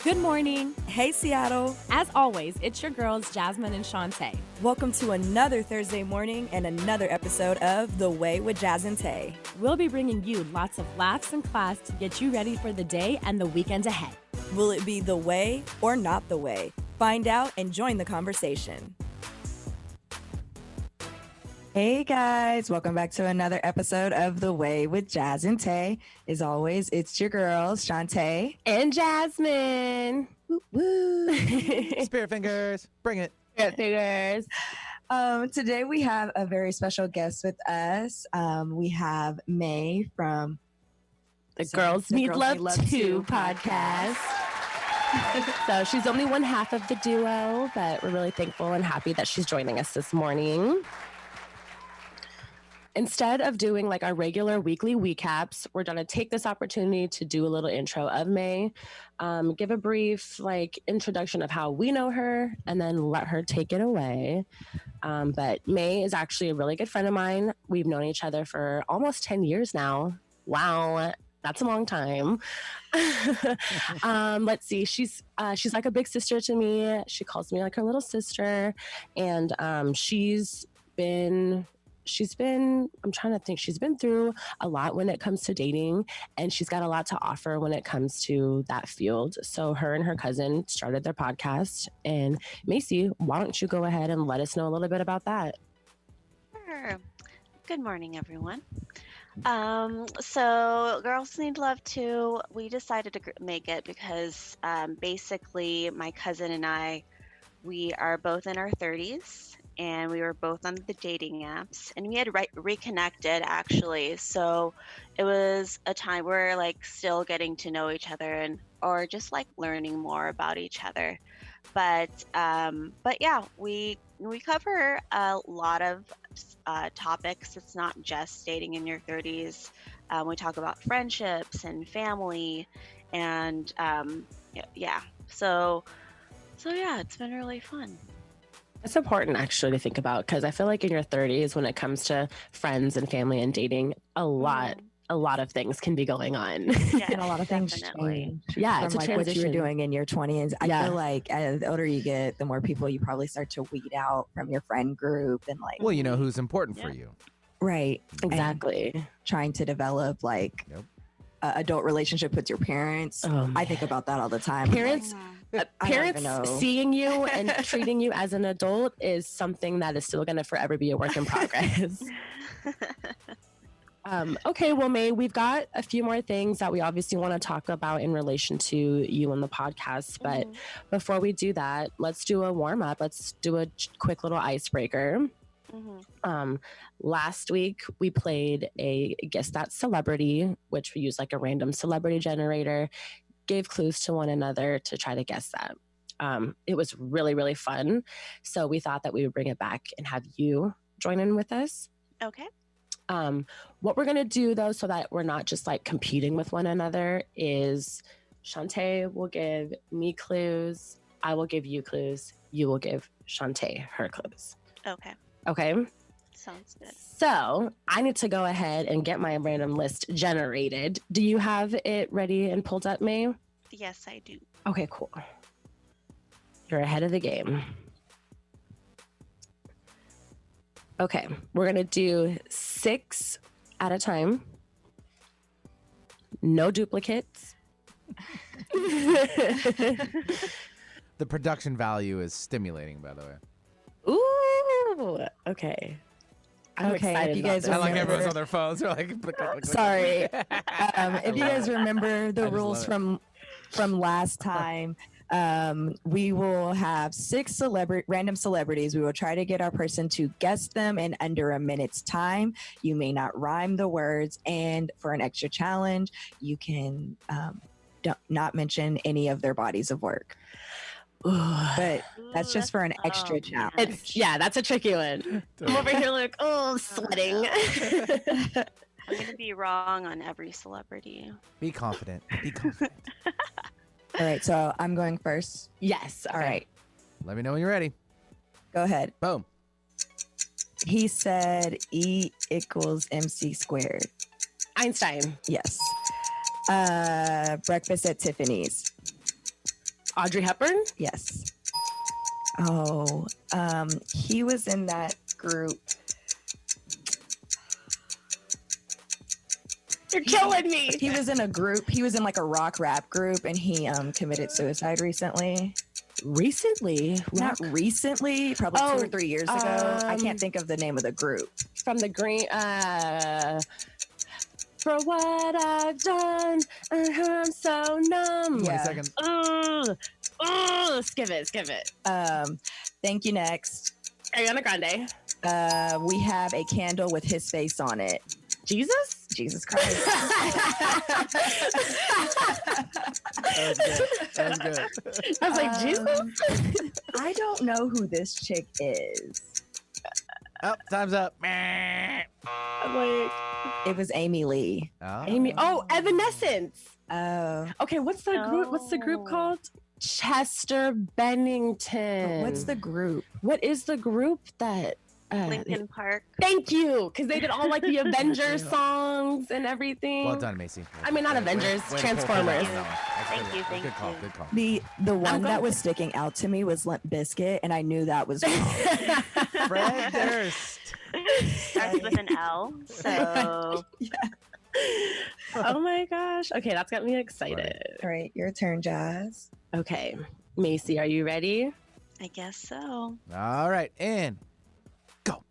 Good morning. Hey, Seattle. As always, it's your girls, Jasmine and Shantae. Welcome to another Thursday morning and another episode of The Way with Jazz and Tae. We'll be bringing you lots of laughs and class to get you ready for the day and the weekend ahead. Will it be the way or not the way? Find out and join the conversation. Hey guys, welcome back to another episode of The Way with Jazz and Tae. As always, it's your girls, Shantae and Jasmine. Woo woo. Spirit fingers, bring it. Spirit fingers. Today we have a very special guest with us. We have May from the Girls Need Love Too podcast. So she's only one half of the duo, but we're really thankful and happy that she's joining us this morning. Instead of doing like our regular weekly recaps, we're going to take this opportunity to do a little intro of May, give a brief introduction of how we know her, and then let her take it away. But May is actually a really good friend of mine. We've known each other for almost 10 years now. Wow. That's a long time. Let's see. She's like a big sister to me. She calls me like her little sister. And she's been through a lot when it comes to dating, and she's got a lot to offer when it comes to that field. So her and her cousin started their podcast. And Macy, why don't you go ahead and let us know a little bit about that? Sure. Good morning, everyone. So Girls Need Love Too, we decided to make it because basically my cousin and I, we are both in our 30s. And we were both on the dating apps, and we had reconnected actually. So it was a time where still getting to know each other or just learning more about each other. But yeah, we cover a lot of topics. It's not just dating in your 30s. We talk about friendships and family, and yeah. So yeah, it's been really fun. It's important actually to think about, because I feel like in your 30s, when it comes to friends and family and dating, a lot of things can be going on. Yeah, and a lot of things change. Yeah, it's a from what you were doing in your 20s. I feel like as the older you get, the more people you probably start to weed out from your friend group and Well, you know who's important for you. Right. Exactly. And trying to develop adult relationship with your parents. I think about that all the time. Parents seeing you and treating you as an adult is something that is still going to forever be a work in progress. Okay, well, May, we've got a few more things that we obviously want to talk about in relation to you and the podcast. But before we do that, let's do a warm up. Let's do a quick little icebreaker. Last week we played a Guess That Celebrity, which we used a random celebrity generator, gave clues to one another to try to guess that. It was really, really fun. So we thought that we would bring it back and have you join in with us. Okay. What we're going to do though, so that we're not just competing with one another, is Shantae will give me clues. I will give you clues. You will give Shantae her clues. Okay. Sounds good. So I need to go ahead and get my random list generated. Do you have it ready and pulled up, May? Yes, I do. Okay, cool. You're ahead of the game. Okay, we're going to do 6 at a time. No duplicates. The production value is stimulating, by the way. Ooh, okay. I'm excited. If you guys I like remember, everyone's on their phones. They're click, click, click, sorry. click. If you guys remember the just rules love from last time, we will have 6 random celebrities. We will try to get our person to guess them in under a minute's time. You may not rhyme the words, and for an extra challenge, you can not mention any of their bodies of work. But that's just for an extra challenge. That's a tricky one. I'm over here sweating. I'm going to be wrong on every celebrity. Be confident. All right, so I'm going first. Yes. All right. Let me know when you're ready. Go ahead. Boom. He said E equals MC squared. Einstein. Yes. Breakfast at Tiffany's. Audrey Hepburn? Yes. Oh, he was in that group. You're killing me. He was in a group. He was in like a rock rap group, and he committed suicide recently. Recently? Not recently, probably 2 or 3 years ago. I can't think of the name of the group. From the green. For what I've done, I'm so numb. 20 seconds. Skip it. Thank you. Next, Ariana Grande. we have a candle with his face on it. Jesus Christ. That was good. I was like, Jesus? I don't know who this chick is. Oh, time's up. I'm like, It was Amy Lee. Oh. Amy. Oh, Evanescence. Oh, Okay, what's the group? What's the group called? Chester Bennington. what's the group? What is the group that? Lincoln Park. Thank you, because they did all like the Avengers songs and everything. Well done, Macy. I mean, not Avengers, Transformers. Thank you. Good call. Good call. The one glad that was sticking out to me was Limp Bizkit, and I knew that was wrong. Fred Durst. Starts with an L. So Oh my gosh. Okay, that's got me excited. All right, your turn, Jazz. Okay, Macy, are you ready? I guess so. All right, and go.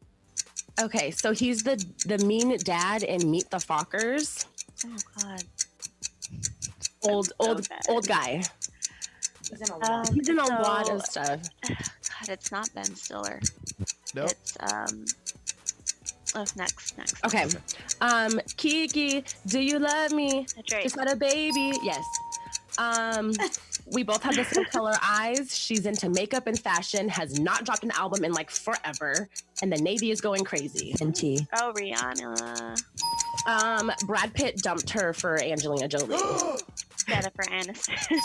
Okay, so he's the mean dad in Meet the Fockers. Oh God. Old guy. He's in a lot. He's in a lot of stuff. God, it's not Ben Stiller. Nope. It's next. Okay. Kiki, do you love me? That's right. Just had a baby. Yes. We both have the same color eyes. She's into makeup and fashion, has not dropped an album in like forever, and the Navy is going crazy. NT. Oh, Rihanna. Brad Pitt dumped her for Angelina Jolie. Jennifer Aniston.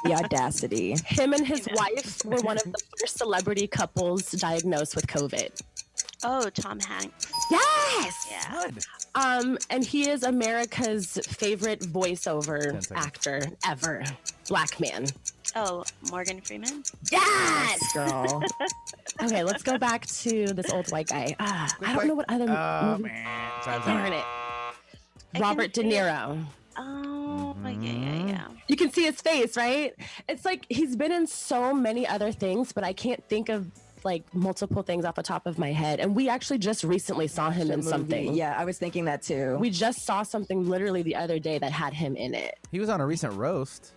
The audacity. Him and his wife were one of the first celebrity couples diagnosed with COVID. Oh, Tom Hanks. Yes. Yeah. Good. And he is America's favorite voiceover 10 seconds. actor ever. Black man. Oh, Morgan Freeman. Yes. Girl. Okay, let's go back to this old white guy. I don't quick. know what other Oh, movie. man. Time's Darn up. it. I Robert De can see it. Niro. Oh, Mhm. yeah. You can see his face, right? It's like he's been in so many other things, but I can't think of like multiple things off the top of my head. And we actually just recently saw him in something. Yeah, I was thinking that too. We just saw something literally the other day that had him in it. He was on a recent roast.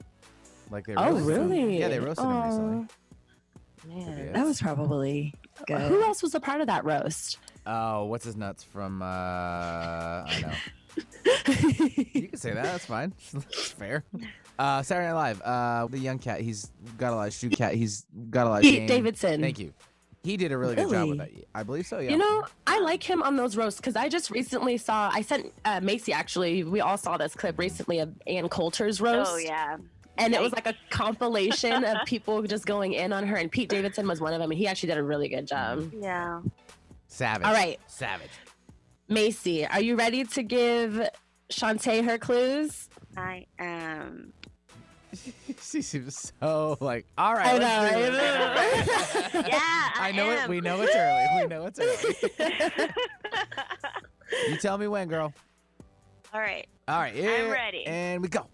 Like they Oh, roasted him. really? Yeah, they roasted him recently. Man. That was probably good. Who else was a part of that roast? Oh, what's his nuts from? I know. You can say that. That's fine. That's fair. Saturday Night Live. The young cat. He's got a lot of shoe cat. He's got a lot of. Pete game. Davidson. Thank you. He did a really good job with that. I believe so. Yeah. You know, I like him on those roasts because I just recently saw. I sent Macy actually. We all saw this clip recently of Ann Coulter's roast. Oh, yeah. And it was like a compilation of people just going in on her, and Pete Davidson was one of them, and he actually did a really good job. Yeah. Savage. All right. Savage. Macy, are you ready to give Shantae her clues? I am. She seems so like. All right. I let's know, do this. Yeah, I know it. am. We know it's early. We know it's early. You tell me when, girl. All right. All right. I'm ready. And we go.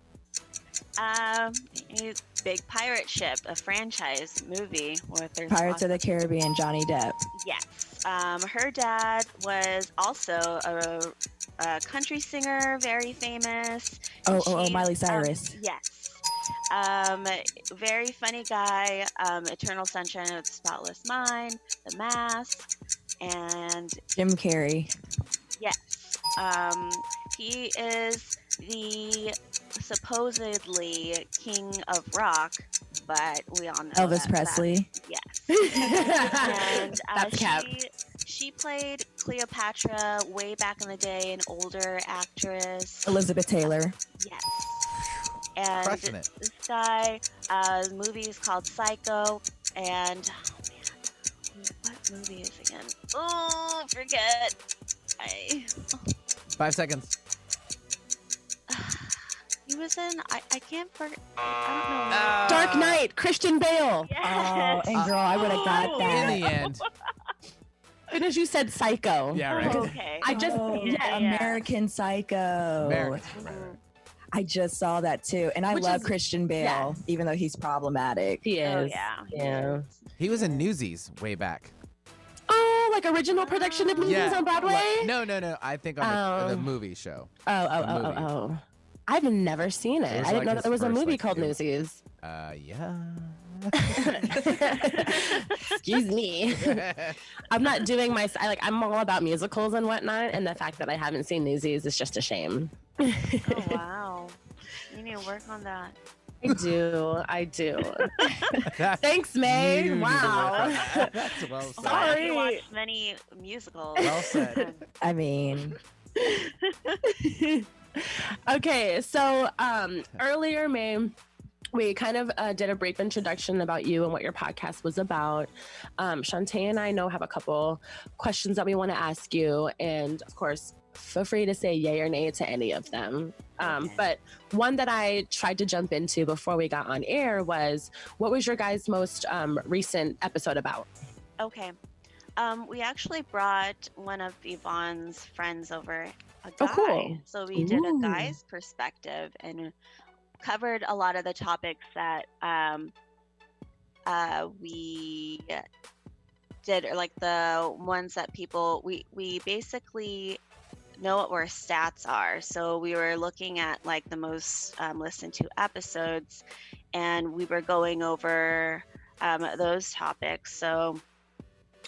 It's Big Pirate Ship, a franchise movie with there's Pirates of the Caribbean, Johnny Depp. Yes. Her dad was also a country singer, very famous. Oh, She's, Miley Cyrus. Yes. Very funny guy. Eternal Sunshine of the Spotless Mind, The Mask, and Jim Carrey. yes, he is the supposedly king of rock, but we all know Elvis that- Presley. Yes. And That's cap. she played Cleopatra way back in the day, an older actress. Elizabeth Taylor. Yes. And Crushing it. this guy, the movie is called Psycho, and oh man, what movie is it again? Oh, forget. 5 seconds. He was in. I can't forget. I don't know. Dark Knight, Christian Bale. Oh, and girl, I would have got that. In the end. As soon as you said Psycho. Yeah, right. Okay. I just American Psycho. American. Right. I just saw that too, and I Which love is- Christian Bale, even though he's problematic. He is. Oh yeah. Yeah. He was in Newsies way back. Oh, like original production of movies on Broadway? No. I think on the movie show. Oh. I've never seen it. It was I didn't like know his that there was a first, movie like, called it- Newsies. Yeah. Excuse me. I'm not doing I'm all about musicals and whatnot, and the fact that I haven't seen Newsies is just a shame. Oh wow. You need to work on that. I do. Thanks, May. You need to Wow. work on that. That's well said. Why don't Sorry. you watch many musicals? Well said. I mean, Okay, so earlier, May, we kind of did a brief introduction about you and what your podcast was about. Shantae and I have a couple questions that we want to ask you, and of course, feel free to say yay or nay to any of them. Okay. But one that I tried to jump into before we got on air was, what was your guys' most recent episode about? Okay. We actually brought one of Yvonne's friends over, a guy. Oh, cool. So we did a Ooh. guy's perspective and covered a lot of the topics that we did, or like the ones that people, we basically know what our stats are. So we were looking at like the most listened to episodes, and we were going over those topics. So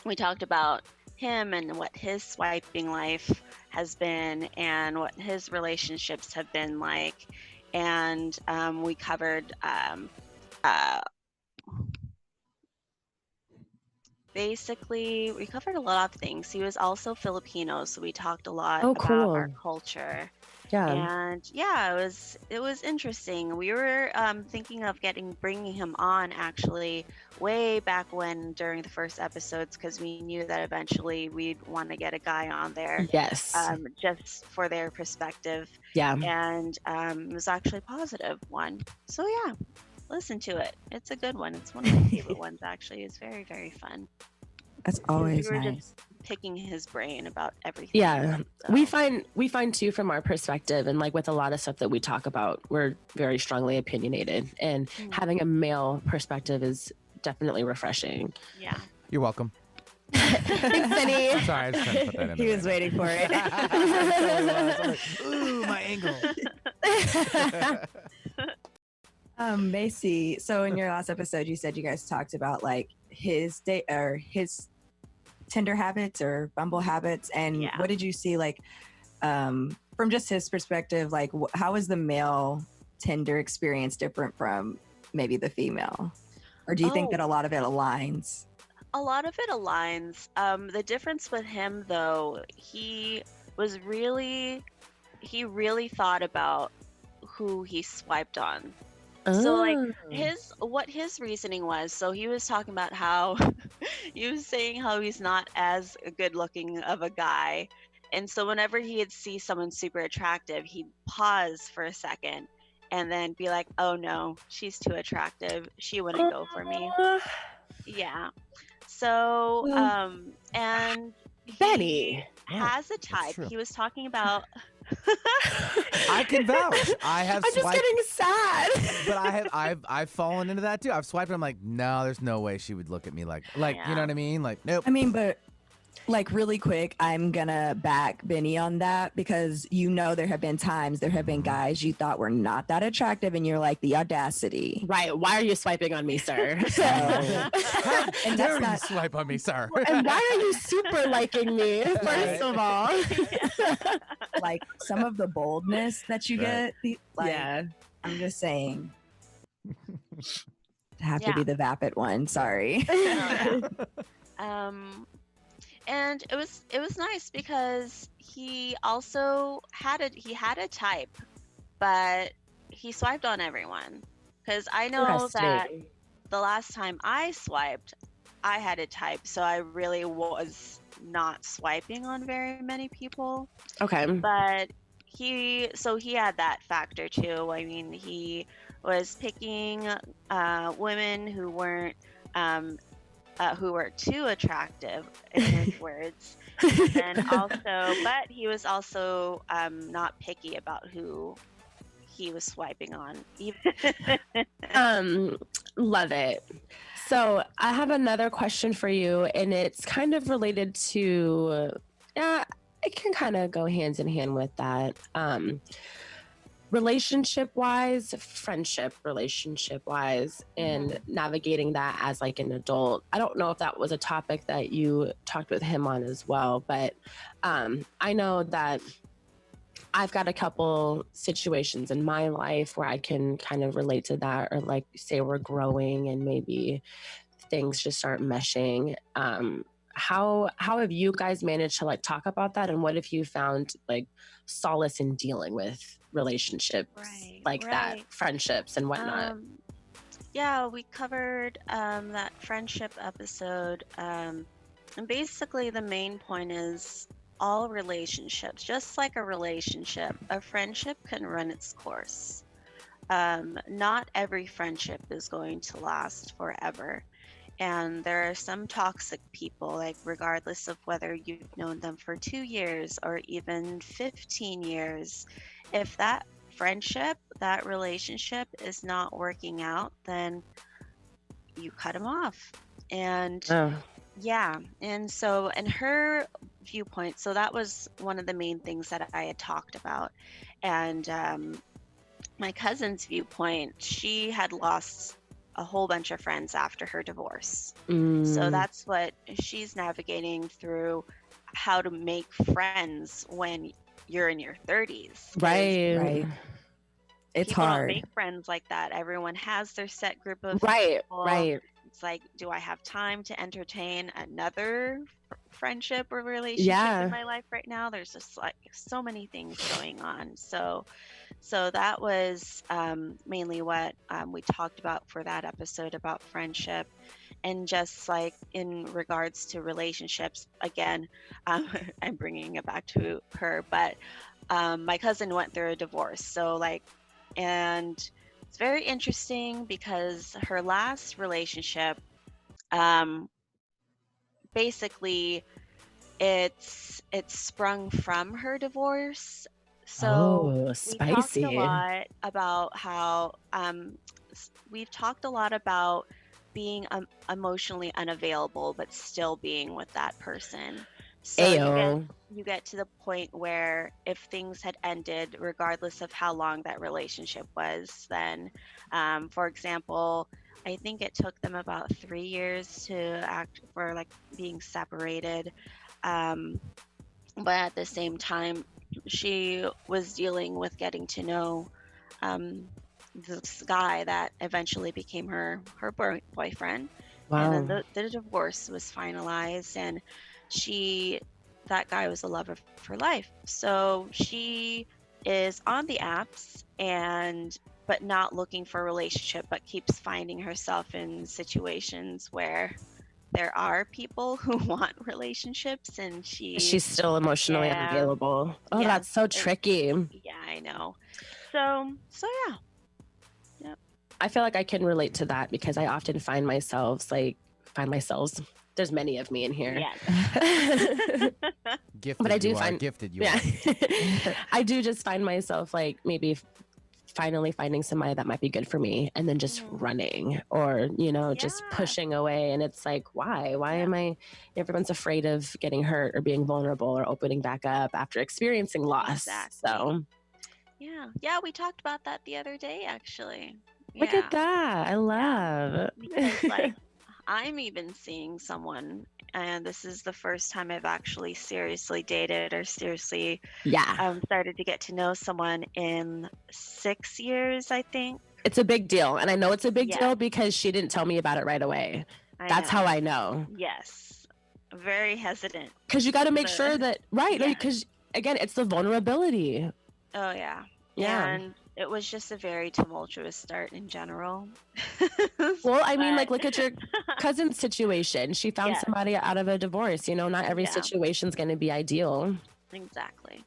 we talked about him and what his swiping life has been and what his relationships have been like. And we covered basically, we covered a lot of things. He was also Filipino, so we talked a lot Oh, about cool. our culture. Yeah. And yeah, it was interesting. We were thinking of bringing him on actually way back when, during the first episodes, because we knew that eventually we'd want to get a guy on there, Yes. just for their perspective. Yeah. And it was actually a positive one. So yeah, listen to it. It's a good one. It's one of my favorite ones actually. It's very, very fun. that's always we were nice. just picking his brain about everything. Yeah. So, We find too, from our perspective, and like with a lot of stuff that we talk about, we're very strongly opinionated, and having a male perspective is definitely refreshing. yeah. You're welcome. Thanks, Benny. I'm sorry, I just tried to put that in He there. was waiting for it. Totally was. I'm like, ooh, my angle. Macy, so in your last episode, you said you guys talked about like his date or his Tinder habits or Bumble habits, and Yeah. what did you see like from just his perspective? Like, how is the male Tinder experience different from maybe the female, or do you think Oh. that a lot of it aligns? A lot of it aligns. The difference with him, though, he really thought about who he swiped on. So, like, what his reasoning was, so he was talking about how he was saying how he's not as good looking of a guy. And so whenever he'd see someone super attractive, he'd pause for a second and then be like, oh no, she's too attractive. She wouldn't go for me. Yeah. So, and he Betty. has a that's type. true. He was talking about. I can vouch. I have I'm just swiped, getting sad. but I've fallen into that too. I've swiped. And I'm like, no, there's no way she would look at me like you Yeah. know what I mean? Like, nope. I mean, but like really quick, I'm gonna back Benny on that, because there have been times, there have been guys you thought were not that attractive, and you're like, the audacity. Right. Why are you swiping on me, sir? So, and Dare that's you not swipe on me, sir? And why are you super liking me, first of all? like some of the boldness that you Right. get. Like, Yeah. I'm just saying. Have to Yeah. be the vapid one. Sorry. And it was nice because he also had a type, but he swiped on everyone. Because I know that Interesting. the last time I swiped, I had a type, so I really was not swiping on very many people. Okay. But he had that factor too. I mean, was picking women who weren't who were too attractive, in his words. And also, but he was also not picky about who he was swiping on. Love it. So I have another question for you, and it's kind of related to, it can kind of go hands in hand with that. Relationship-wise, friendship relationship-wise, and navigating that as like an adult. I don't know if that was a topic that you talked with him on as well, but I know that I've got a couple situations in my life where I can kind of relate to that, or like say we're growing and maybe things just aren't meshing. How have you guys managed to like talk about that, and what have you found like solace in dealing with relationships that, friendships and whatnot? Yeah, we covered that friendship episode, and basically the main point is all relationships, just like a relationship, a friendship can run its course. Not every friendship is going to last forever. And there are some toxic people, like regardless of whether you've known them for 2 years or even 15 years, if that friendship, that relationship is not working out, then you cut them off. And yeah, and so in her viewpoint, so that was one of the main things that I had talked about. And my cousin's viewpoint, she had lost a whole bunch of friends after her divorce. So that's what she's navigating through, how to make friends when you're in your 30s. Right. It's people hard. Don't make friends like that. Everyone has their set group of people. It's like, do I have time to entertain another friendship or relationship in my life right now? There's just like so many things going on. So that was mainly what we talked about for that episode about friendship. And just like in regards to relationships, again, I'm bringing it back to her, but my cousin went through a divorce. So like, and it's very interesting because her last relationship, basically it's sprung from her divorce. So spicy. We talked a lot about how we've talked a lot about being emotionally unavailable, but still being with that person. So you get to the point where if things had ended, regardless of how long that relationship was, then, for example, I think it took them about 3 years to act for like being separated. But at the same time, she was dealing with getting to know this guy that eventually became her boyfriend. Wow. And then the divorce was finalized, and that guy was the love of her life. So she is on the apps but not looking for a relationship, but keeps finding herself in situations where there are people who want relationships, and she's still emotionally unavailable. That's so tricky. Yeah, I know. So yeah. Yep. I feel like I can relate to that because I often find myself, there's many of me in here. Yeah. Gifted, but I do gifted you are. I do just find myself like maybe finally finding somebody that might be good for me, and then just running, or just pushing away. And it's like, why am I? Everyone's afraid of getting hurt or being vulnerable or opening back up after experiencing loss. Exactly. So yeah, we talked about that the other day, actually. Look at that. I love because like I'm even seeing someone, and this is the first time I've actually seriously dated or seriously started to get to know someone in 6 years, I think. It's a big deal. And I know it's a big deal because she didn't tell me about it right away. That's how I know. Yes. Very hesitant. Because you got to make sure that, because again, it's the vulnerability. Oh, yeah. Yeah. And it was just a very tumultuous start in general. Well, I mean, like, look at your cousin's situation. She found somebody out of a divorce. Not every situation's going to be ideal. Exactly.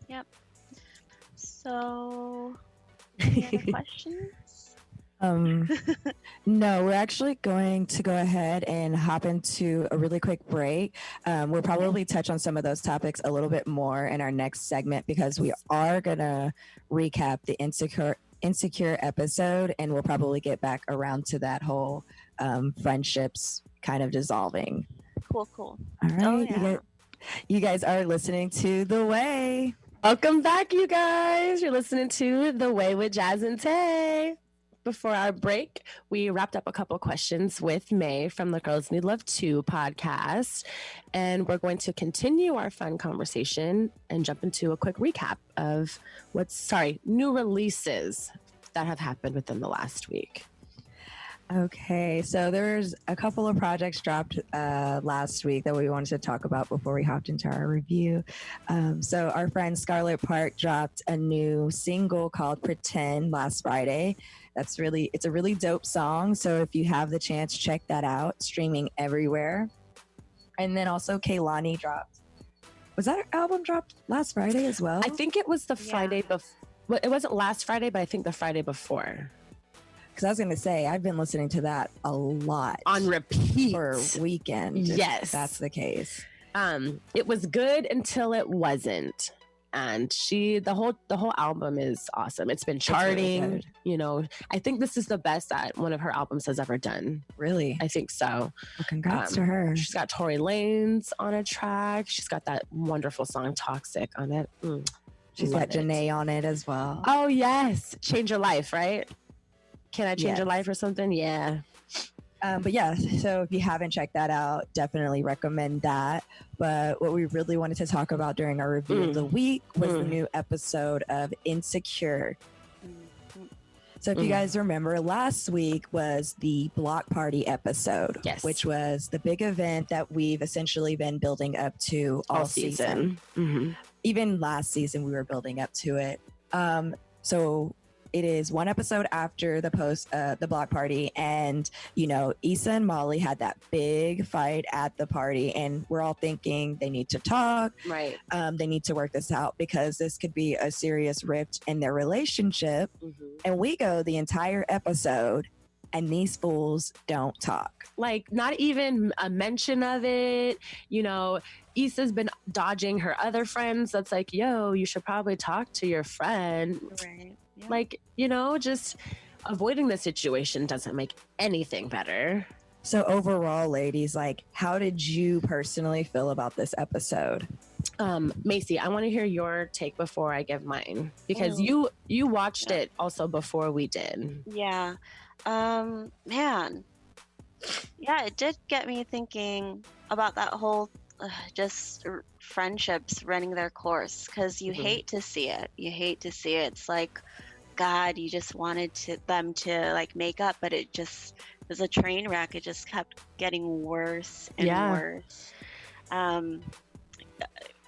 Yep. So, any other questions? No, we're actually going to go ahead and hop into a really quick break. We'll probably touch on some of those topics a little bit more in our next segment because we are going to recap the insecure episode, and we'll probably get back around to that whole friendships kind of dissolving. Cool. All right. Oh, yeah. You guys are listening to The Way. Welcome back, you guys. You're listening to The Way with Jazz and Tae. Before our break, we wrapped up a couple questions with May from the Girls Need Love 2 podcast. And we're going to continue our fun conversation and jump into a quick recap of new releases that have happened within the last week. Okay, so there's a couple of projects dropped last week that we wanted to talk about before we hopped into our review. So our friend Scarlett Park dropped a new single called Pretend last Friday. It's a really dope song. So if you have the chance, check that out. Streaming everywhere. And then also Kehlani dropped. Was that album dropped last Friday as well? I think it was the Friday before. Well, it wasn't last Friday, but I think the Friday before. Because I was going to say, I've been listening to that a lot. On repeat. For weekend. Yes. If that's the case. It was good until it wasn't. And the whole album is awesome. It's been charting. Really, you know, I think this is the best that one of her albums has ever done. Really? I think so. Well, congrats to her. She's got Tory Lanez on a track. She's got that wonderful song Toxic on it. She's got Janae on it as well. Oh, yes. Change Your Life, right? Can I change your life or something? Yeah. But yeah, so if you haven't checked that out, definitely recommend that. But what we really wanted to talk about during our review of the week was the new episode of Insecure. So if you guys remember, last week was the block party episode, which was the big event that we've essentially been building up to all season. Even last season, we were building up to it. So it is one episode after the block party, and you know, Issa and Molly had that big fight at the party, and we're all thinking they need to talk, right? They need to work this out because this could be a serious rift in their relationship. And we go the entire episode, and these fools don't talk. Like, not even a mention of it. You know, Issa's been dodging her other friends. That's like, yo, you should probably talk to your friend. Right. Yeah. Like, you know, just avoiding the situation doesn't make anything better. So overall, ladies, like, how did you personally feel about this episode? Macy, I want to hear your take before I give mine, because you watched it also before we did. Yeah. Man. Yeah, it did get me thinking about that whole just friendships running their course, because you hate to see it. It's like, God, you just wanted them to like make up, but it just was a train wreck. It just kept getting worse and worse.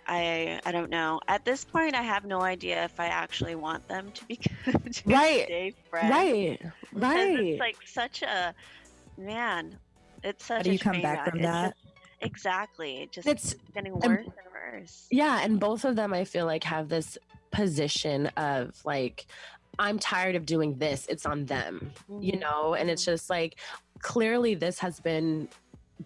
I don't know. At this point, I have no idea if I actually want them to be good. Stay friends. Right. It's like such a man. It's such. How do you come back from that? Exactly. It's getting worse and worse. Yeah, and both of them, I feel like, have this position of like, I'm tired of doing this. It's on them, you know? And it's just like, clearly this has been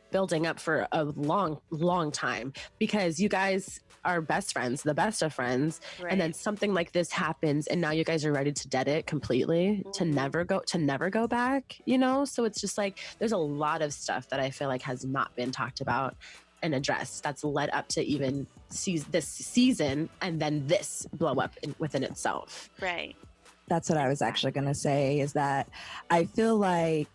building up for a long, long time, because you guys are best friends, the best of friends. Right. And then something like this happens, and now you guys are ready to dead it completely, to never go back, you know? So it's just like, there's a lot of stuff that I feel like has not been talked about and addressed that's led up to even this season, and then this blow up within itself. Right. That's what I was actually going to say, is that I feel like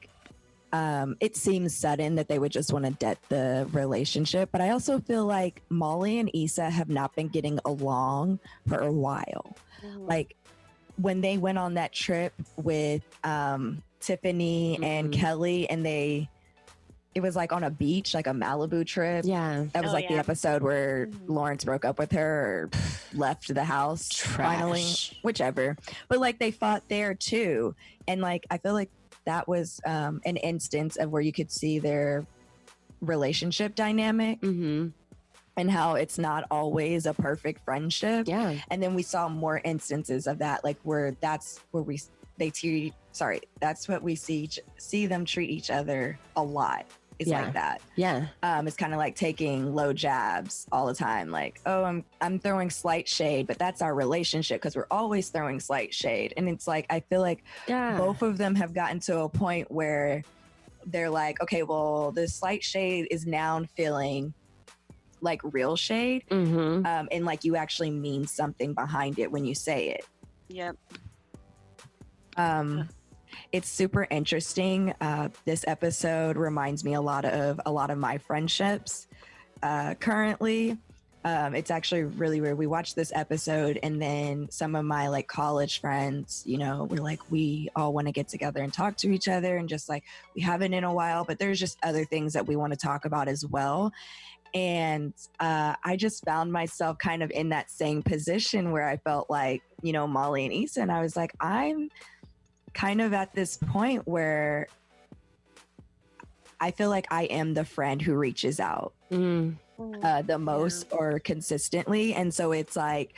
it seems sudden that they would just want to dead the relationship. But I also feel like Molly and Issa have not been getting along for a while. Like when they went on that trip with Tiffany and Kelly, and it was like on a beach, like a Malibu trip. Yeah. That was the episode where Lawrence broke up with her or left the house finally, whichever. But like they fought there too. And like, I feel like that was an instance of where you could see their relationship dynamic and how it's not always a perfect friendship. Yeah. And then we saw more instances of that, like where that's where we that's what we see them treat each other a lot. It's like that. Yeah. It's kind of like taking low jabs all the time. Like, oh, I'm throwing slight shade, but that's our relationship because we're always throwing slight shade. And it's like, I feel like both of them have gotten to a point where they're like, okay, well, the slight shade is now feeling like real shade. And like you actually mean something behind it when you say it. Yep. It's super interesting. This episode reminds me a lot of my friendships currently. It's actually really weird. We watched this episode and then some of my like college friends, you know, we're like, we all want to get together and talk to each other and just like, we haven't in a while, but there's just other things that we want to talk about as well. And I just found myself kind of in that same position where I felt like, you know, Molly and Issa, and I was like, I'm kind of at this point where I feel like I am the friend who reaches out the most or consistently. And so it's like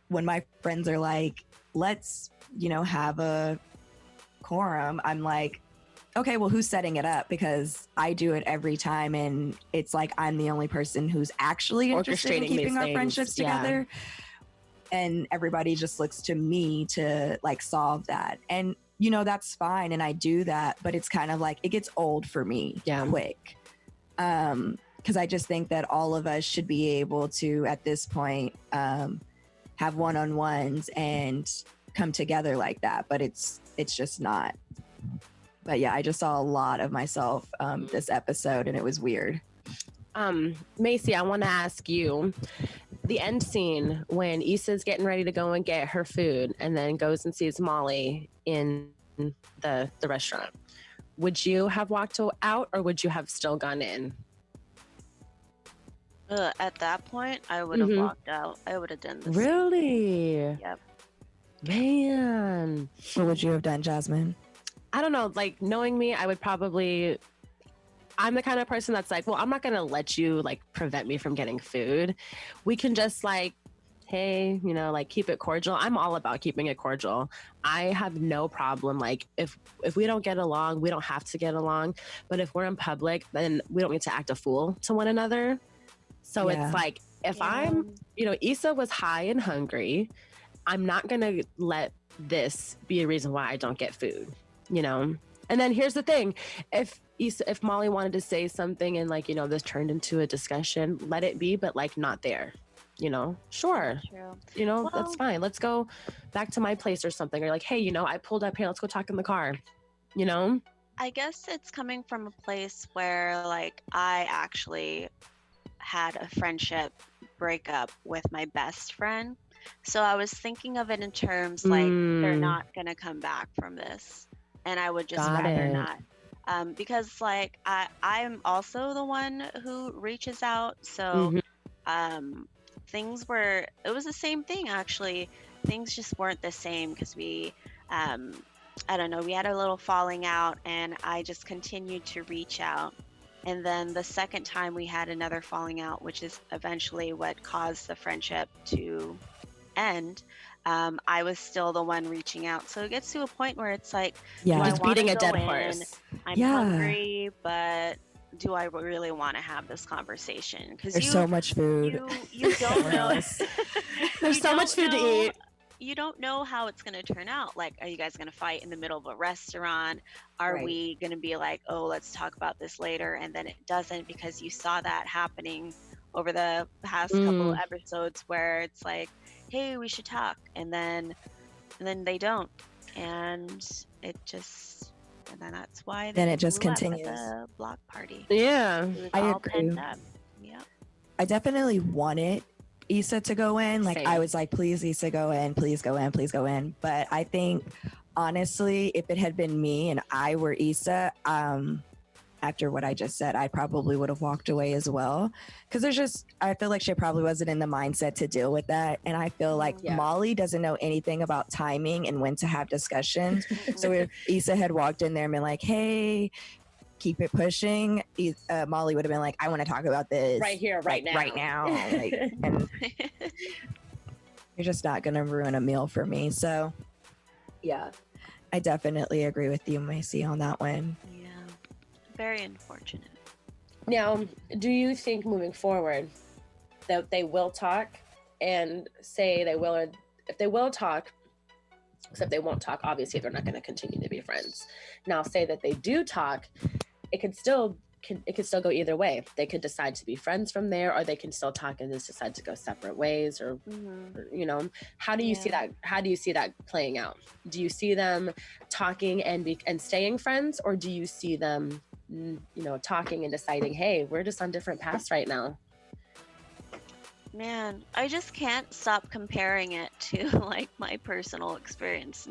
when my friends are like, let's, you know, have a quorum, I'm like, okay, well, who's setting it up? Because I do it every time. And it's like, I'm the only person who's actually interested in keeping our friendships together. And everybody just looks to me to like solve that. And, you know, that's fine. And I do that, but it's kind of like, it gets old for me quick. Because I just think that all of us should be able to, at this point, have one-on-ones and come together like that. But it's just not. But yeah, I just saw a lot of myself this episode and it was weird. Macy, I want to ask you, the end scene when Issa's getting ready to go and get her food and then goes and sees Molly in the restaurant. Would you have walked out or would you have still gone in? At that point, I would have walked out. I would have done this. Really? Yep. Man. What would you have done, Jasmine? I don't know. Like, knowing me, I would probably... I'm the kind of person that's like, well, I'm not going to let you like prevent me from getting food. We can just like, hey, you know, like keep it cordial. I'm all about keeping it cordial. I have no problem. Like if we don't get along, we don't have to get along. But if we're in public, then we don't need to act a fool to one another. So it's like, if I'm, you know, Issa was high and hungry, I'm not going to let this be a reason why I don't get food, you know? And then here's the thing. If Molly wanted to say something and like, you know, this turned into a discussion, let it be, but like not there, you know, sure. True. You know, that's fine. Let's go back to my place or something. Or like, hey, you know, I pulled up here. Let's go talk in the car, you know? I guess it's coming from a place where like I actually had a friendship breakup with my best friend. So I was thinking of it in terms like they're not going to come back from this. And I would just rather not. Because like I'm also the one who reaches out. So it was the same thing actually. Things just weren't the same because we, I don't know, we had a little falling out and I just continued to reach out. And then the second time we had another falling out, which is eventually what caused the friendship to end. I was still the one reaching out. So it gets to a point where it's like, just beating a dead horse. I'm hungry, but do I really want to have this conversation? Because there's so much food. You don't know. There's so much food to eat. You don't know how it's going to turn out. Like, are you guys going to fight in the middle of a restaurant? Are we going to be like, oh, let's talk about this later? And then it doesn't, because you saw that happening over the past couple of episodes where it's like, hey, we should talk. And then they don't. And it just, and then that's why then it just continues. The block party. Yeah, I agree. Yeah. I definitely wanted Issa to go in. Like, Same. I was like, please, Issa, go in, please go in, please go in. But I think, honestly, if it had been me and I were Issa, after what I just said, I probably would have walked away as well. Because I feel like she probably wasn't in the mindset to deal with that. And I feel like Molly doesn't know anything about timing and when to have discussions. So if Issa had walked in there and been like, hey, keep it pushing, Molly would have been like, I want to talk about this right here, right now. Right now. Like, and you're just not going to ruin a meal for me. So, yeah. I definitely agree with you, Macy, on that one. Yeah, very unfortunate. Now, do you think moving forward that they will talk and say they will, or if they will talk, except they won't talk, obviously they're not going to continue to be friends. Now, say that they do talk, it could still go either way. They could decide to be friends from there, or they can still talk and just decide to go separate ways, or, or you know, how do you see that? How do you see that playing out? Do you see them talking and staying friends, or do you see them, you know, talking and deciding, hey, we're just on different paths right now? Man, I just can't stop comparing it to like my personal experience.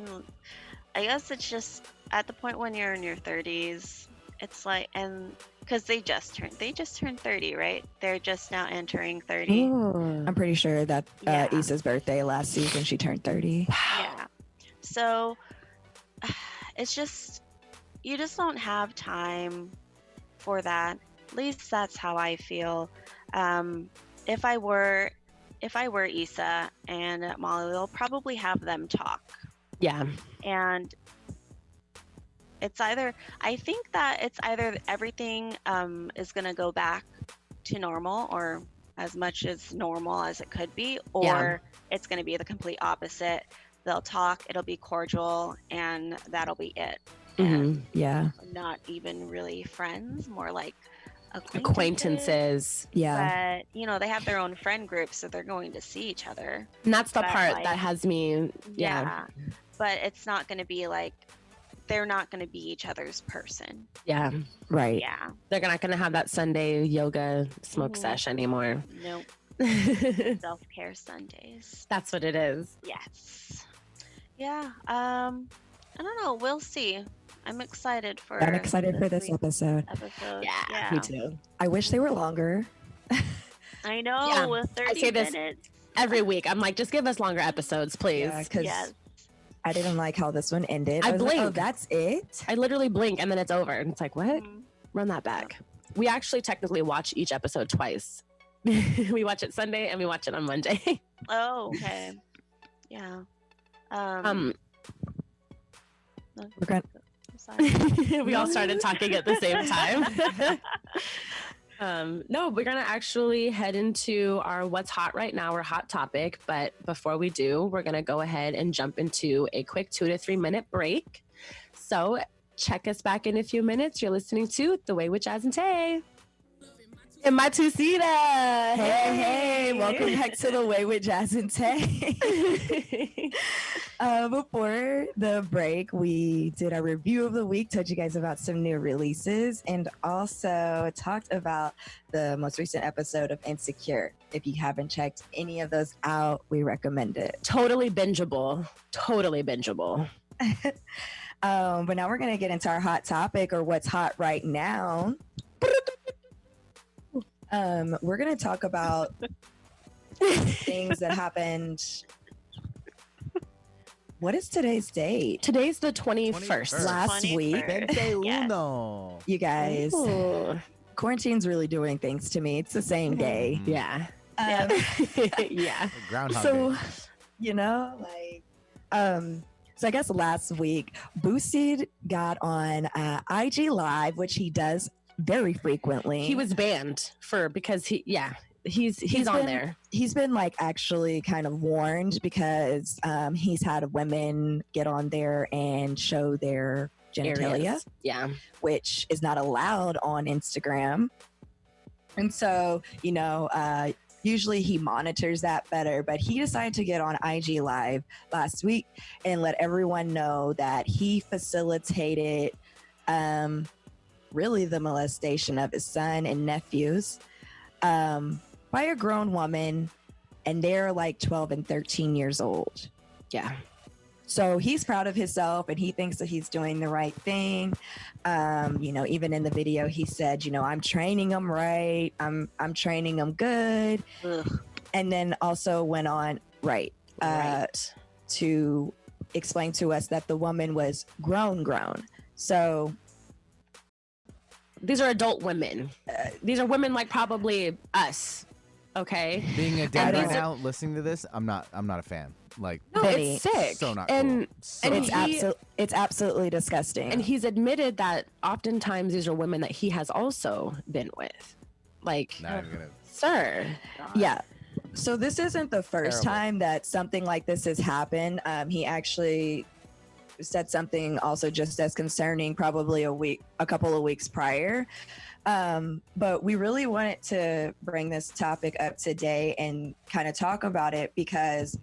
I guess it's just at the point when you're in your 30s, it's like, and because they just turned 30, right? They're just now entering 30. Ooh. I'm pretty sure that Issa's birthday last season, she turned 30. Yeah. So it's just, you just don't have time for that. At least that's how I feel. If I were Issa and Molly, they'll probably have them talk. Yeah. And it's either, I think that it's either everything is going to go back to normal, or as much as normal as it could be, or it's going to be the complete opposite. They'll talk, it'll be cordial, and that'll be it. And not even really friends, more like acquaintances. Yeah. But you know, they have their own friend group, so they're going to see each other. And that's the part that has me. Yeah. But it's not going to be like, they're not going to be each other's person. Yeah. Right. Yeah. They're not going to have that Sunday yoga smoke sesh anymore. Nope. Self-care Sundays. That's what it is. Yes. Yeah. I don't know. We'll see. I'm excited for this episode. Yeah, me too. I wish they were longer. I know, with 30 I say minutes. This every week. I'm like, just give us longer episodes, please. Yeah, because I didn't like how this one ended. I blink. Like, oh, that's it? I literally blink and then it's over. And it's like, what? Run that back. We actually technically watch each episode twice. We watch it Sunday and we watch it on Monday. Oh, okay. Yeah. We're going we all started talking at the same time. No, we're gonna actually head into our what's hot right now, or hot topic. But before we do, we're gonna go ahead and jump into a quick 2 to 3 minute break. So check us back in a few minutes. You're listening to The Way with Jazz and Tae. In my two-seater. Hey, welcome back to The Way with Jazz and Tae. Before the break, we did a review of the week, told you guys about some new releases, and also talked about the most recent episode of Insecure. If you haven't checked any of those out, we recommend it. Totally bingeable. But now we're going to get into our hot topic, or what's hot right now. We're going to talk about things that happened. What is today's date? Today's the 21st. Last 21st. week. Yes. You guys, quarantine's really doing things to me. It's the same day. Yeah. Yeah. Groundhog So, Day. you know, like, so I guess last week, Boosie got on IG Live, which he does very frequently. He was banned because he's on there. He's been like actually kind of warned because he's had women get on there and show their genitalia, Areas. Yeah, which is not allowed on Instagram. And so, you know, usually he monitors that better, but he decided to get on IG Live last week and let everyone know that he facilitated really the molestation of his son and nephews by a grown woman, and they're like 12 and 13 years old. Yeah. So he's proud of himself and he thinks that he's doing the right thing. You know, even in the video, he said, you know, I'm training them right. I'm training them good. Ugh. And then also went on to explain to us that the woman was grown. So these are adult women. These are women like probably us. Okay. Being a dad right now, listening to this, I'm not a fan. Like, No, Benny, it's sick. so not and cool. So and not it's absolutely disgusting. and he's admitted that oftentimes these are women that he has also been with. Like, not even gonna. sir. Yeah. So this isn't the first Terrible. time that something like this has happened. He actually said something also just as concerning, probably a couple of weeks prior. But we really wanted to bring this topic up today and kind of talk about it because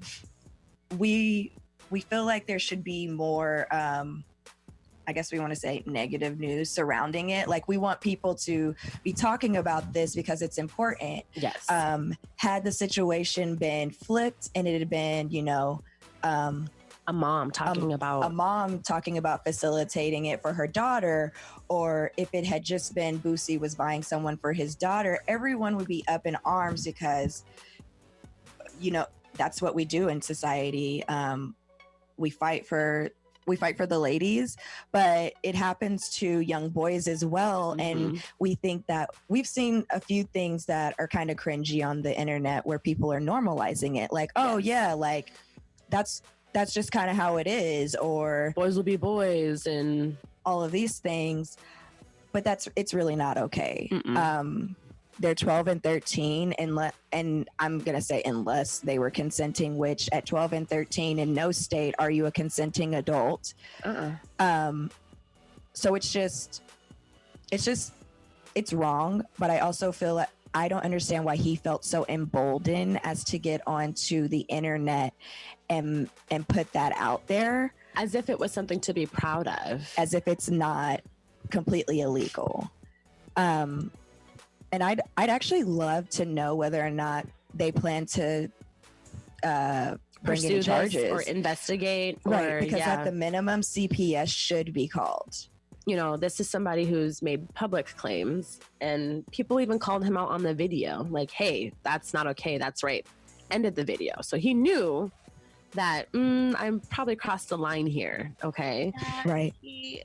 we feel like there should be more, I guess we want to say negative news surrounding it. Like, we want people to be talking about this because it's important. Yes. Had the situation been flipped and it had been, a mom talking about a mom talking about facilitating it for her daughter, or if it had just been Boosie was buying someone for his daughter, everyone would be up in arms because, that's what we do in society. We fight for the ladies, but it happens to young boys as well. And we think that we've seen a few things that are kind of cringy on the internet where people are normalizing it. Like, oh yeah, like that's just kind of how it is, or boys will be boys and all of these things. But it's really not okay. They're 12 and 13, and I'm going to say unless they were consenting, which at 12 and 13 in no state are you a consenting adult. So it's wrong, but I also feel like I don't understand why he felt so emboldened as to get onto the internet and put that out there. As if it was something to be proud of. As if it's not completely illegal. And I'd actually love to know whether or not they plan to bring any charges or investigate. Right, or, because at the minimum, CPS should be called. This is somebody who's made public claims, and people even called him out on the video. Like, hey, that's not okay. That's rape. Ended the video. So he knew that I'm probably crossed the line here. Okay. Right.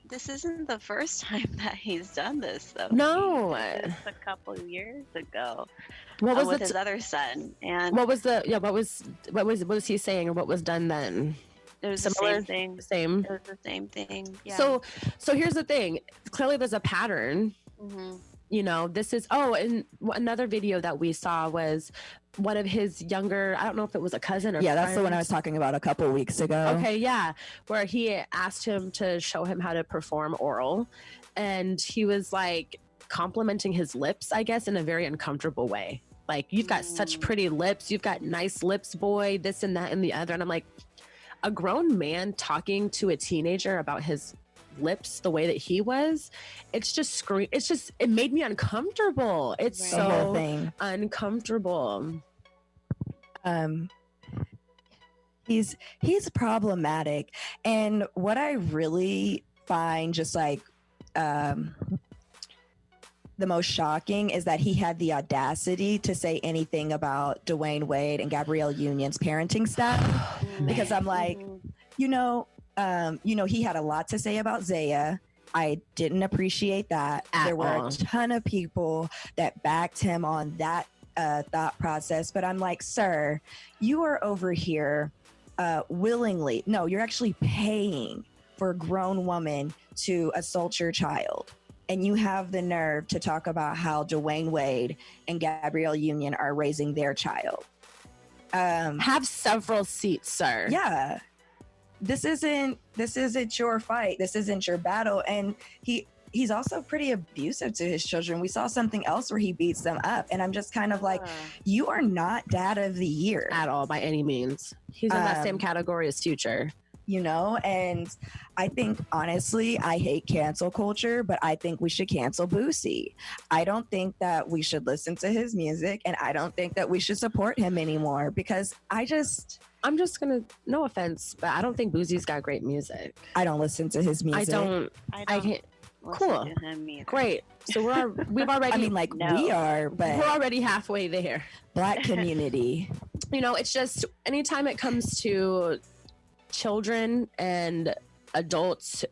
This isn't the first time that he's done this, though. No. He did this a couple of years ago. What was with his other son? And what was he saying, or what was done then? it was Similar the same thing. Same. It was the same thing. Yeah. So here's the thing. Clearly, there's a pattern. This is and another video that we saw was one of his younger, I don't know if it was a cousin or that's the one I was talking about a couple of weeks ago. Okay, yeah, where he asked him to show him how to perform oral, and he was like complimenting his lips, I guess, in a very uncomfortable way. Like, you've got such pretty lips, you've got nice lips, boy, this and that and the other. And I'm like, a grown man talking to a teenager about his lips the way that he was, it made me uncomfortable. It's so uncomfortable. He's problematic, and what I really find just like the most shocking is that he had the audacity to say anything about Dwayne Wade and Gabrielle Union's parenting style. Because I'm like, he had a lot to say about Zaya. I didn't appreciate that. There were a ton of people that backed him on that thought process. But I'm like, sir, you are over here willingly. No, you're actually paying for a grown woman to assault your child. And you have the nerve to talk about how Dwayne Wade and Gabrielle Union are raising their child. Have several seats, sir. Yeah. This isn't your fight. This isn't your battle. And he's also pretty abusive to his children. We saw something else where he beats them up. And I'm just kind of like, you are not dad of the year. At all, by any means. He's in that same category as Future. And I think, honestly, I hate cancel culture, but I think we should cancel Boosie. I don't think that we should listen to his music, and I don't think that we should support him anymore, because I'm just gonna, no offense, but I don't think Boosie's got great music. I don't listen to his music. I can't. Cool. To him either. Great. So we've already. I mean, like, we are, but we're already halfway there. Black community. It's just anytime it comes to children and adults,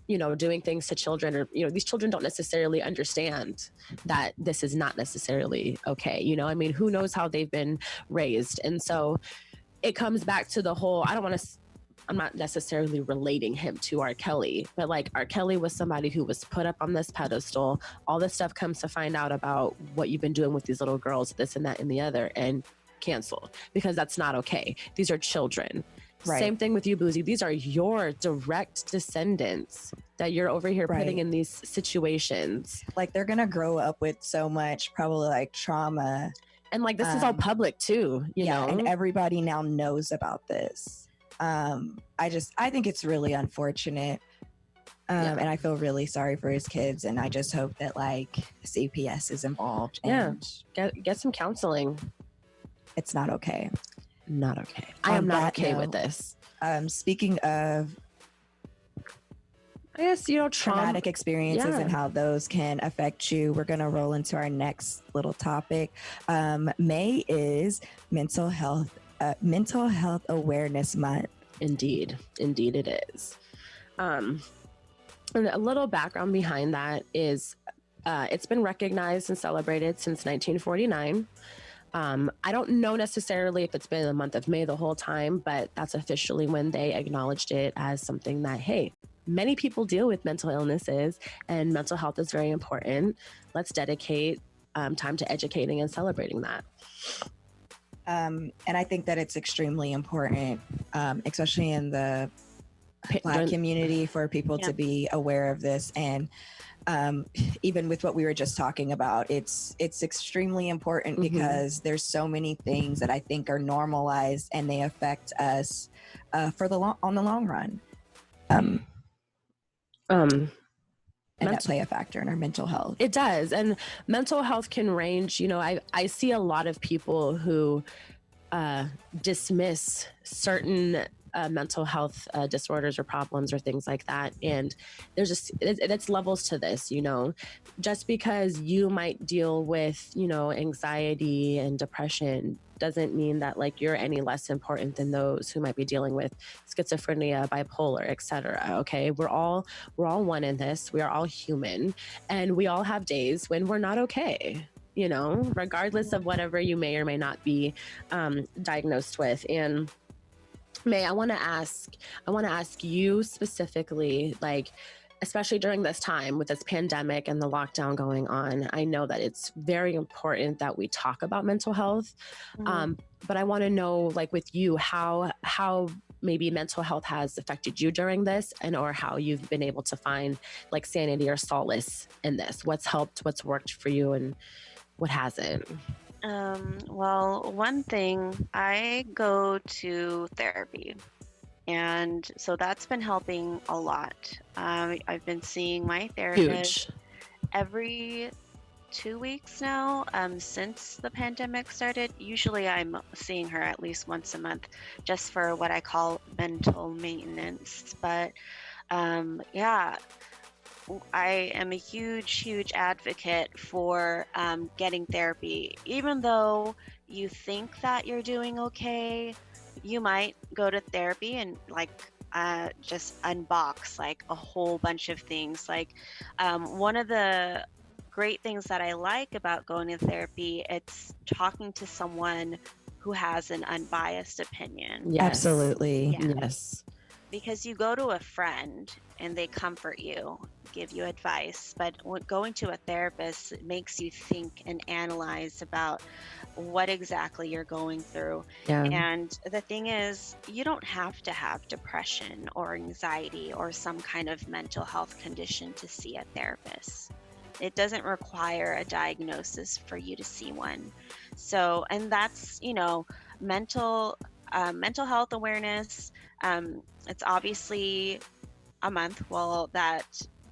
doing things to children, or these children don't necessarily understand that this is not necessarily okay. Who knows how they've been raised. And so it comes back to the whole, I'm not necessarily relating him to R. Kelly, but like R. Kelly was somebody who was put up on this pedestal. All this stuff comes to find out about what you've been doing with these little girls, this and that and the other, and canceled, because that's not okay. These are children. Right. Same thing with you, Boosie. These are your direct descendants that you're over here putting in these situations. Like, they're going to grow up with so much probably like trauma. And like, this is all public too, you know? And everybody now knows about this. I think it's really unfortunate. And I feel really sorry for his kids. And I just hope that like CPS is involved. And get some counseling. It's not okay. Not okay. I am not okay with this. Speaking of, I guess, traumatic experiences and how those can affect you, we're going to roll into our next little topic. May is Mental Health Awareness Month. Indeed it is. And a little background behind that is it's been recognized and celebrated since 1949. I don't know necessarily if it's been the month of May the whole time, but that's officially when they acknowledged it as something that, hey, many people deal with mental illnesses and mental health is very important. Let's dedicate time to educating and celebrating that. And I think that it's extremely important, especially in the Black community, for people to be aware of this. And even with what we were just talking about, it's extremely important because there's so many things that I think are normalized and they affect us on the long run. And that play a factor in our mental health. It does. And mental health can range. I see a lot of people who dismiss certain mental health disorders or problems or things like that. And there's it's levels to this, just because you might deal with, anxiety and depression doesn't mean that like you're any less important than those who might be dealing with schizophrenia, bipolar, etc. Okay. We're all one in this. We are all human, and we all have days when we're not okay, regardless of whatever you may or may not be diagnosed with. And May, I want to ask you specifically, like, especially during this time with this pandemic and the lockdown going on, I know that it's very important that we talk about mental health. But I want to know, like, with you, how maybe mental health has affected you during this, and or how you've been able to find like sanity or solace in this. What's helped, what's worked for you, and what hasn't? Well, one thing, I go to therapy, and so that's been helping a lot. I've been seeing my therapist every 2 weeks now, since the pandemic started. Usually I'm seeing her at least once a month just for what I call mental maintenance. But I am a huge advocate for getting therapy. Even though you think that you're doing okay, you might go to therapy and just unbox like a whole bunch of things. Like one of the great things that I like about going to therapy, it's talking to someone who has an unbiased opinion. Yes. Absolutely. Yes. Because you go to a friend and they comfort you, give you advice, but going to a therapist, it makes you think and analyze about what exactly you're going through. And the thing is, you don't have to have depression or anxiety or some kind of mental health condition to see a therapist. It doesn't require a diagnosis for you to see one. So, and that's, mental health awareness. It's obviously a month. Well, that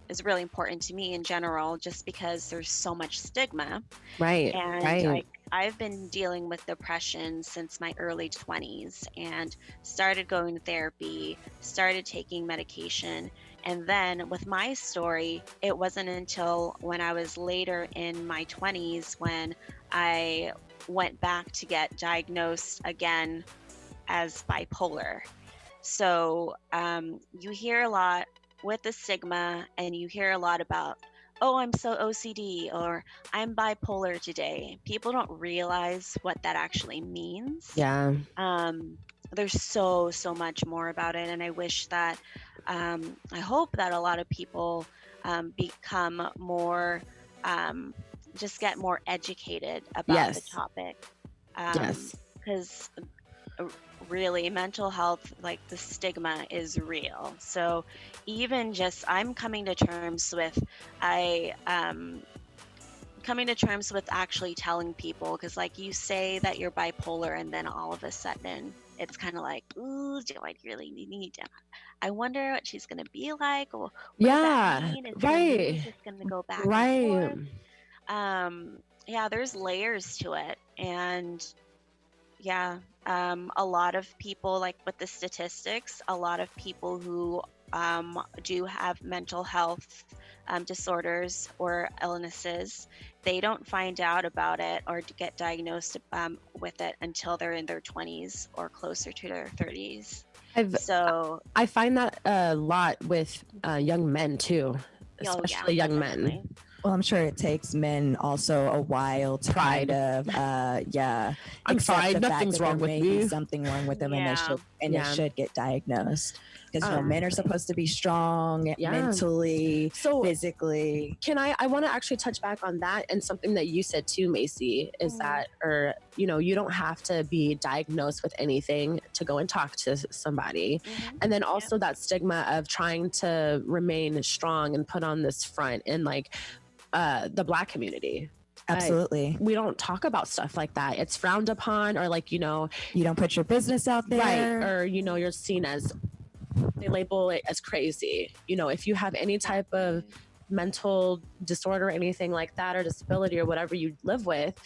is really important to me in general, just because there's so much stigma. Right. And I've been dealing with depression since my early 20s and started going to therapy, started taking medication. And then with my story, it wasn't until when I was later in my 20s when I went back to get diagnosed again as bipolar. So you hear a lot with the stigma, and you hear a lot about, oh, I'm so OCD, or I'm bipolar today. People don't realize what that actually means. Yeah. there's so much more about it, and I wish that I hope that a lot of people become more just get more educated about the Yes. topic, Yes. because really mental health, like the stigma is real. So even just I'm coming to terms with actually telling people, because like you say that you're bipolar and then all of a sudden it's kind of like, ooh, do I really need to, I wonder what she's going to be like, or what does that Yeah. mean? It's Right. just going to go back and Right. forth. Yeah, there's layers to it. And yeah, a lot of people, like with the statistics, a lot of people who do have mental health disorders or illnesses, they don't find out about it or get diagnosed with it until they're in their 20s or closer to their 30s. I find that a lot with young men too, especially young men. Well, I'm sure it takes men also a while to kind of, I'm fine. Nothing's wrong with me. Something wrong with them, and they should get diagnosed. Because men are supposed to be strong mentally, physically. I want to actually touch back on that, and something that you said too, Macy, is that, or you don't have to be diagnosed with anything to go and talk to somebody. And then also that stigma of trying to remain strong and put on this front in like the Black community. Absolutely. We don't talk about stuff like that. It's frowned upon, or like, you don't put your business out there. Right. Or, you're seen as, they label it as crazy. If you have any type of mental disorder or anything like that, or disability or whatever you live with,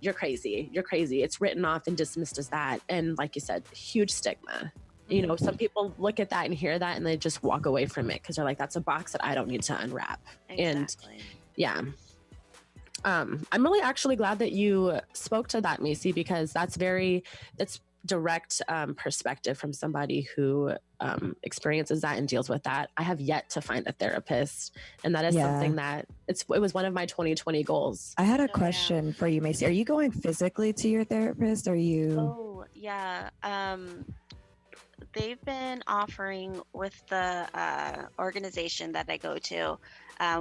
you're crazy. You're crazy. It's written off and dismissed as that. And like you said, huge stigma. Some people look at that and hear that and they just walk away from it because they're like, that's a box that I don't need to unwrap. Exactly. And yeah. I'm really actually glad that you spoke to that, Macy, because that's direct perspective from somebody who experiences that and deals with that. I have yet to find a therapist, and that is something that it was one of my 2020 goals. I had a question for you, Macy. Are you going physically to your therapist? Are you? Oh yeah. They've been offering with the organization that I go to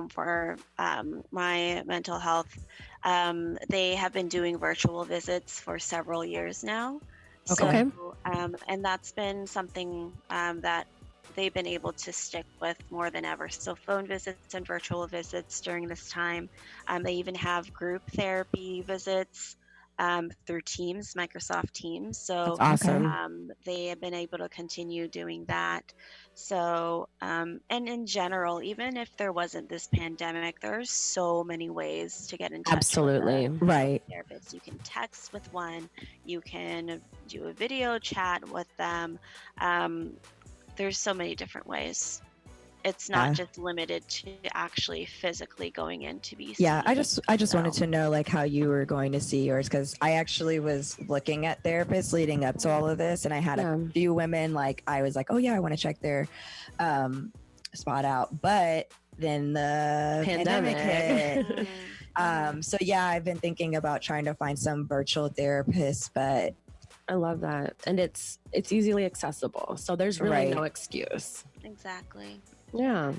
for my mental health. They have been doing virtual visits for several years now. Okay. So, and that's been something that they've been able to stick with more than ever. So phone visits and virtual visits during this time. They even have group therapy visits through Teams, Microsoft Teams. So that's awesome. They have been able to continue doing that. So, and in general, even if there wasn't this pandemic, there are so many ways to get in touch. Absolutely. With right. Therapists. You can text with one. You can do a video chat with them. There's so many different ways. It's not just limited to actually physically going in to be seen. Yeah, I just wanted to know like how you were going to see yours, because I actually was looking at therapists leading up to all of this, and I had a few women like I was like, oh yeah, I want to check their spot out, but then the pandemic hit. So yeah, I've been thinking about trying to find some virtual therapists, but I love that, and it's easily accessible, so there's really no excuse. Exactly. Yeah.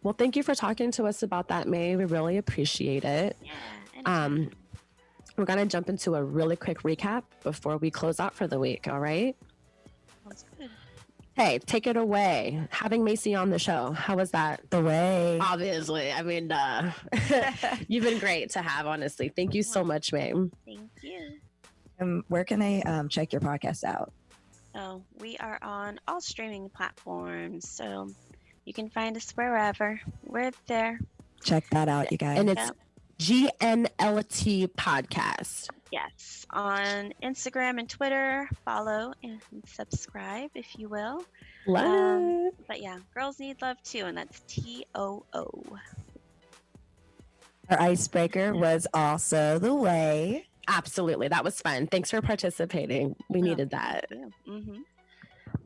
Well, thank you for talking to us about that, May. We really appreciate it. Yeah. We're going to jump into a really quick recap before we close out for the week. All right. That's good. Hey, take it away. Having Macy on the show. How was that? The way. Obviously. I mean, you've been great to have, honestly. Thank you so much, May. Thank you. Where can I check your podcast out? Oh, we are on all streaming platforms, so you can find us wherever. We're there. Check that out, you guys. And it's GNLT Podcast. Yes, on Instagram and Twitter. Follow and subscribe, if you will. But yeah, girls need love too, and that's TOO. Our icebreaker was also the way. Absolutely. That was fun. Thanks for participating. We needed that. Mm-hmm.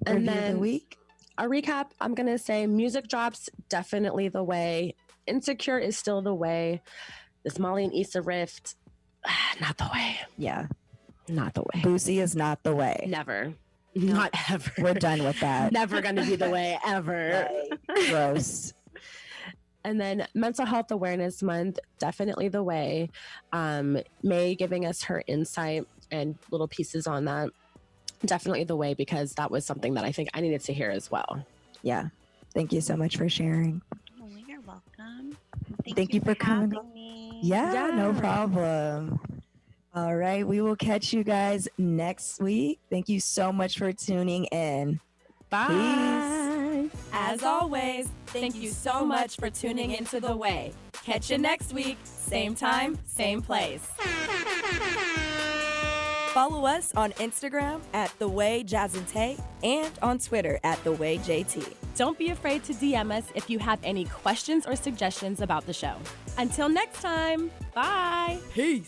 And then the week. Our recap, I'm going to say music drops, definitely the way. Insecure is still the way. This Molly and Issa rift, not the way. Yeah. Not the way. Boosie is not the way. Never. Not ever. We're done with that. Never going to be the way ever. Gross. And then Mental Health Awareness Month, definitely the way. May giving us her insight and little pieces on that, definitely the way, because that was something that I think I needed to hear as well. Yeah. Thank you so much for sharing. Oh, you're welcome. Thank you for coming. having me. Yeah, no problem. All right. We will catch you guys next week. Thank you so much for tuning in. Bye. As always, thank you so much for tuning into The Way. Catch you next week, same time, same place. Follow us on Instagram at The Way Jazz and Tae and on Twitter at The Way JT. Don't be afraid to DM us if you have any questions or suggestions about the show. Until next time, bye. Peace.